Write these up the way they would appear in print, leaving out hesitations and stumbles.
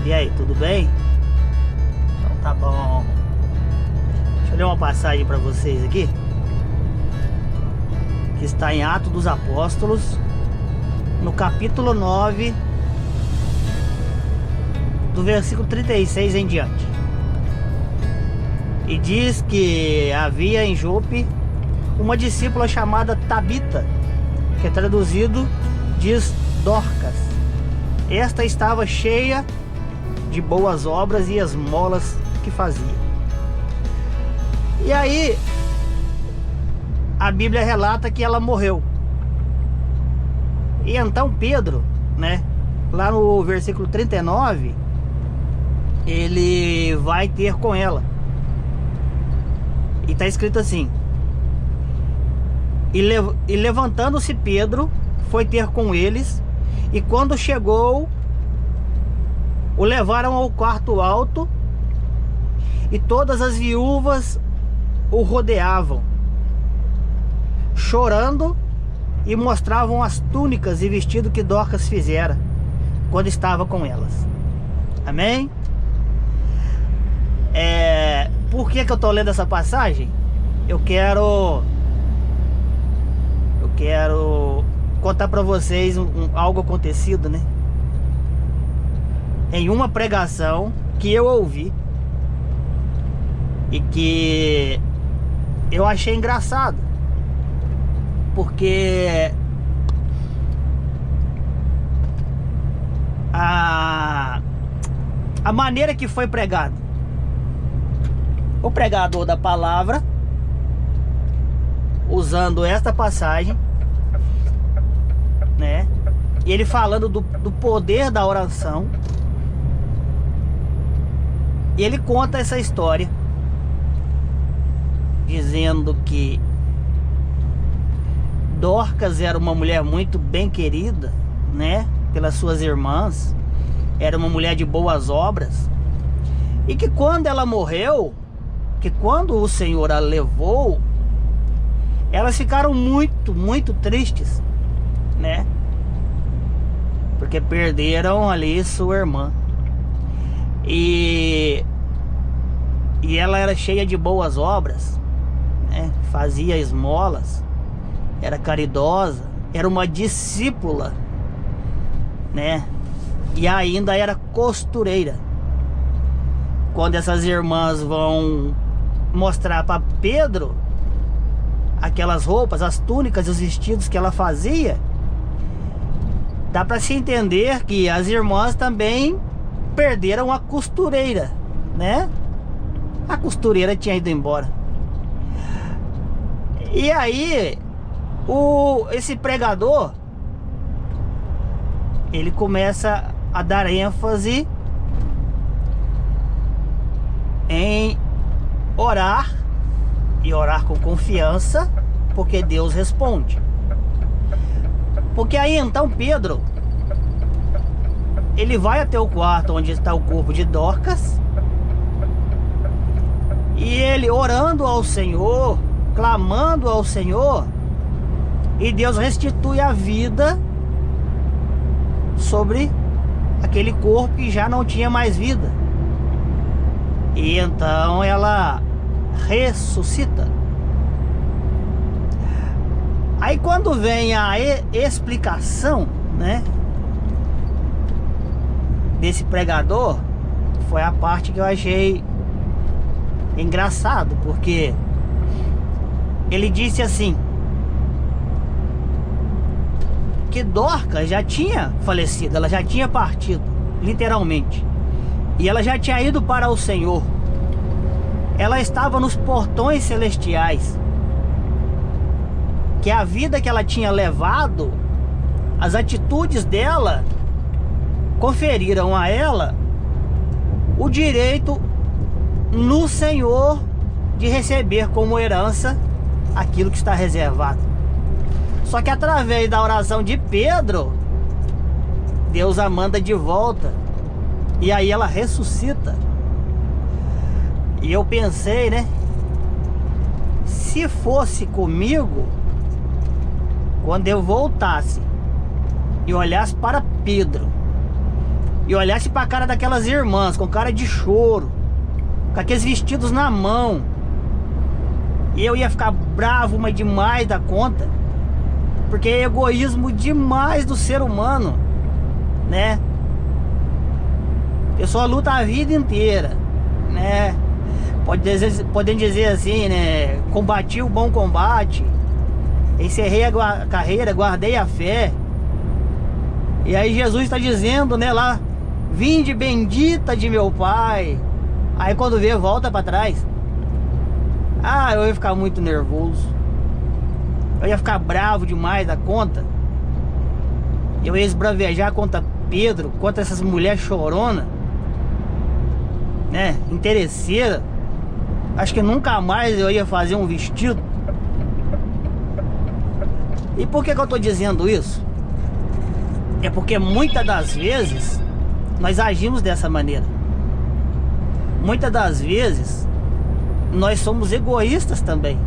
E aí, tudo bem? Então tá bom. Deixa eu ler uma passagem para vocês aqui, que está em Atos dos Apóstolos, no capítulo 9, do versículo 36 em diante. E diz que havia em Jope uma discípula chamada Tabita, que é traduzido, diz Dorcas. Esta estava cheia de boas obras e esmolas que fazia. E aí a Bíblia relata que ela morreu. E então Pedro, né, lá no versículo 39, ele vai ter com ela. E está escrito assim: e levantando-se Pedro, foi ter com eles, e quando chegou, o levaram ao quarto alto, e todas as viúvas o rodeavam, chorando, e mostravam as túnicas e vestido que Dorcas fizera quando estava com elas. Amém? Por que eu estou lendo essa passagem? Eu quero contar para vocês algo acontecido, né? Em uma pregação que eu ouvi e que eu achei engraçado, porque a maneira que foi pregado, o pregador da palavra, usando esta passagem, né? E ele falando do poder da oração. E ele conta essa história, dizendo que Dorcas era uma mulher muito bem querida, né, pelas suas irmãs. Era uma mulher de boas obras. E que quando ela morreu, que quando o Senhor a levou, elas ficaram muito, muito tristes, né? Porque perderam ali sua irmã. E ela era cheia de boas obras, né? Fazia esmolas, era caridosa, era uma discípula, né? E ainda era costureira. Quando essas irmãs vão mostrar para Pedro aquelas roupas, as túnicas e os vestidos que ela fazia, dá para se entender que as irmãs também perderam a costureira, né? A costureira tinha ido embora. E aí esse pregador, ele começa a dar ênfase em orar, e orar com confiança, porque Deus responde. Porque aí então Pedro, ele vai até o quarto onde está o corpo de Dorcas, e ele orando ao Senhor, clamando ao Senhor, e Deus restitui a vida sobre aquele corpo que já não tinha mais vida. E então ela ressuscita. Aí quando vem a explicação, né, desse pregador, foi a parte que eu achei engraçado, porque ele disse assim, que Dorcas já tinha falecido, ela já tinha partido, literalmente, e ela já tinha ido para o Senhor. Ela estava nos portões celestiais, que a vida que ela tinha levado, as atitudes dela, conferiram a ela o direito no Senhor de receber como herança aquilo que está reservado. Só que através da oração de Pedro, Deus a manda de volta, e aí ela ressuscita. E eu pensei, né, se fosse comigo, quando eu voltasse e olhasse para Pedro e olhasse para a cara daquelas irmãs com cara de choro, com aqueles vestidos na mão, e eu ia ficar bravo, mas demais da conta, porque é egoísmo demais do ser humano, né? A pessoa luta a vida inteira, né? Podem dizer assim, né? Combati o bom combate, encerrei a carreira, guardei a fé. E aí Jesus está dizendo, né, lá: vinde bendita de meu Pai. Aí quando vê, volta para trás. Ah, eu ia ficar muito nervoso, eu ia ficar bravo demais da conta, eu ia esbravejar contra Pedro, contra essas mulheres choronas, né, interesseira. Acho que nunca mais eu ia fazer um vestido. E por que eu tô dizendo isso? É porque muitas das vezes nós agimos dessa maneira. Muitas das vezes nós somos egoístas também.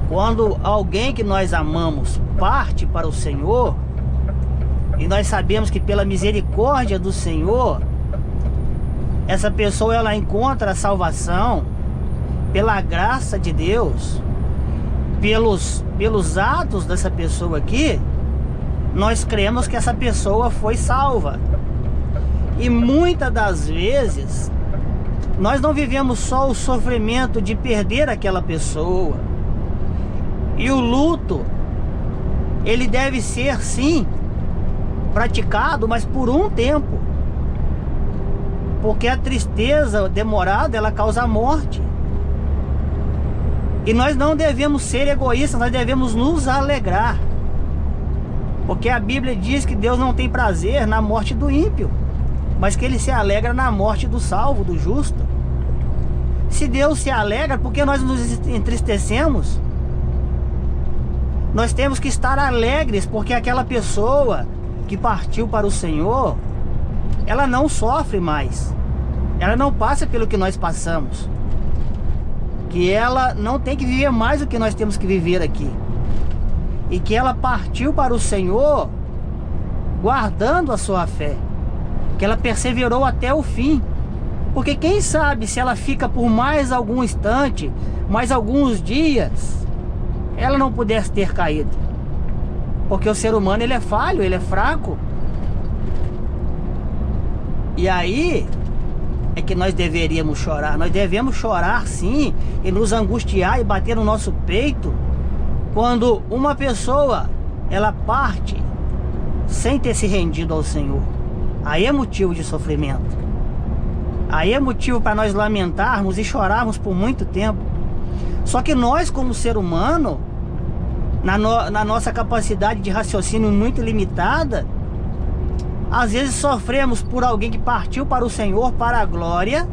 Quando alguém que nós amamos parte para o Senhor, e nós sabemos que pela misericórdia do Senhor, essa pessoa ela encontra a salvação pela graça de Deus, pelos atos dessa pessoa aqui, nós cremos que essa pessoa foi salva. E muitas das vezes nós não vivemos só o sofrimento de perder aquela pessoa. E o luto, ele deve ser sim praticado, mas por um tempo, porque a tristeza demorada ela causa a morte. E nós não devemos ser egoístas, nós devemos nos alegrar, porque a Bíblia diz que Deus não tem prazer na morte do ímpio, mas que Ele se alegra na morte do salvo, do justo. Se Deus se alegra, por que nós nos entristecemos? Nós temos que estar alegres, porque aquela pessoa que partiu para o Senhor, ela não sofre mais, ela não passa pelo que nós passamos, que ela não tem que viver mais o que nós temos que viver aqui, e que ela partiu para o Senhor guardando a sua fé, que ela perseverou até o fim. Porque quem sabe se ela fica por mais algum instante, mais alguns dias, ela não pudesse ter caído. Porque o ser humano ele é falho, ele é fraco. E aí é que nós deveríamos chorar. Nós devemos chorar sim, e nos angustiar e bater no nosso peito quando uma pessoa ela parte sem ter se rendido ao Senhor. Aí é motivo de sofrimento. Aí é motivo para nós lamentarmos e chorarmos por muito tempo. Só que nós, como ser humano, na nossa capacidade de raciocínio muito limitada, às vezes sofremos por alguém que partiu para o Senhor, para a glória.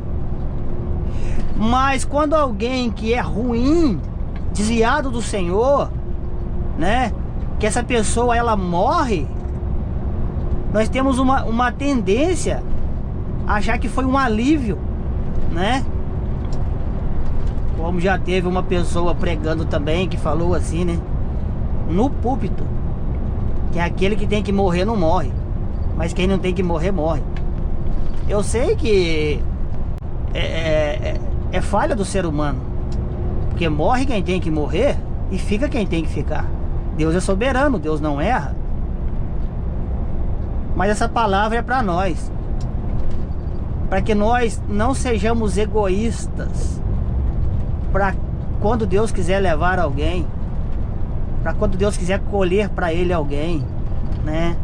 Mas quando alguém que é ruim, desviado do Senhor, né, que essa pessoa ela morre, nós temos uma tendência a achar que foi um alívio, né? Como já teve uma pessoa pregando também que falou assim, né, no púlpito, que aquele que tem que morrer não morre, mas quem não tem que morrer morre. Eu sei que é falha do ser humano, porque morre quem tem que morrer e fica quem tem que ficar. Deus é soberano, Deus não erra. Mas essa palavra é para nós, para que nós não sejamos egoístas, para quando Deus quiser levar alguém, para quando Deus quiser colher para Ele alguém, né?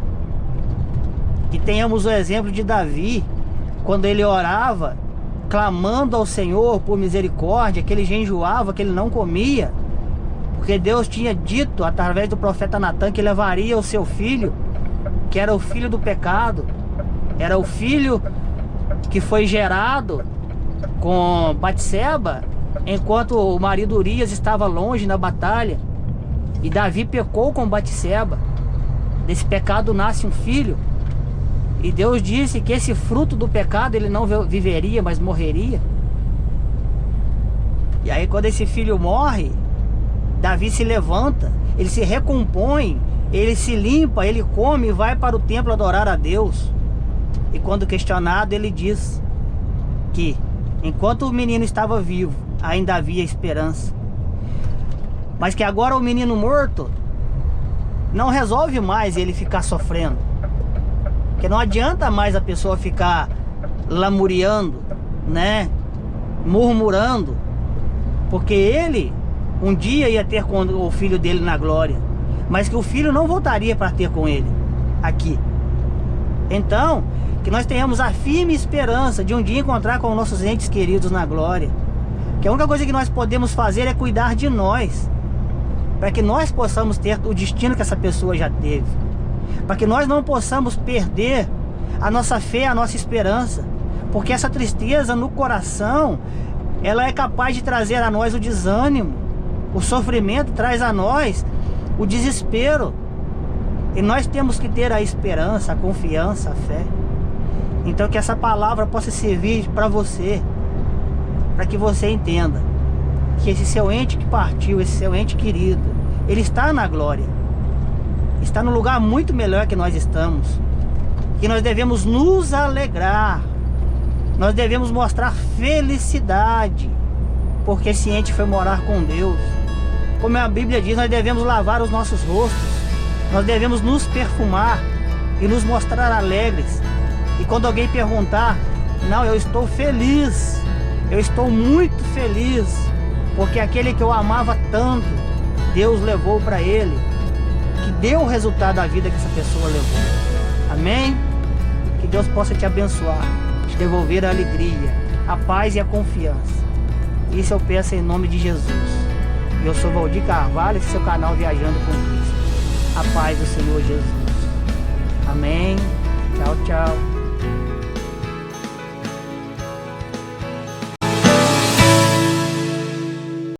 Que tenhamos o exemplo de Davi, quando ele orava, clamando ao Senhor por misericórdia, que ele jejuava, que ele não comia, porque Deus tinha dito através do profeta Natan que levaria o seu filho, que era o filho do pecado, era o filho que foi gerado com Batseba, enquanto o marido Urias estava longe na batalha, e Davi pecou com Batseba. Desse pecado nasce um filho, e Deus disse que esse fruto do pecado ele não viveria, mas morreria. E aí quando esse filho morre, Davi se levanta, ele se recompõe, ele se limpa, ele come e vai para o templo adorar a Deus. E quando questionado, ele diz que enquanto o menino estava vivo, ainda havia esperança. Mas que agora o menino morto não resolve mais ele ficar sofrendo. Que não adianta mais a pessoa ficar lamuriando, né? Murmurando. Porque ele um dia ia ter com o filho dele na glória, mas que o filho não voltaria para ter com ele aqui. Então, que nós tenhamos a firme esperança de um dia encontrar com nossos entes queridos na glória. Que a única coisa que nós podemos fazer é cuidar de nós, para que nós possamos ter o destino que essa pessoa já teve, para que nós não possamos perder a nossa fé, a nossa esperança, porque essa tristeza no coração, ela é capaz de trazer a nós o desânimo. O sofrimento traz a nós o desespero, e nós temos que ter a esperança, a confiança, a fé. Então que essa palavra possa servir para você, para que você entenda que esse seu ente que partiu, esse seu ente querido, ele está na glória, está no lugar muito melhor que nós estamos, que nós devemos nos alegrar, nós devemos mostrar felicidade, porque esse ente foi morar com Deus. Como a Bíblia diz, nós devemos lavar os nossos rostos, nós devemos nos perfumar e nos mostrar alegres. E quando alguém perguntar, não, eu estou feliz, eu estou muito feliz, porque aquele que eu amava tanto, Deus levou para ele, que deu o resultado da vida que essa pessoa levou. Amém? Que Deus possa te abençoar, te devolver a alegria, a paz e a confiança. Isso eu peço em nome de Jesus. Eu sou Valdir Carvalho, esse é o seu canal Viajando com Cristo. A paz do Senhor Jesus. Amém. Tchau, tchau.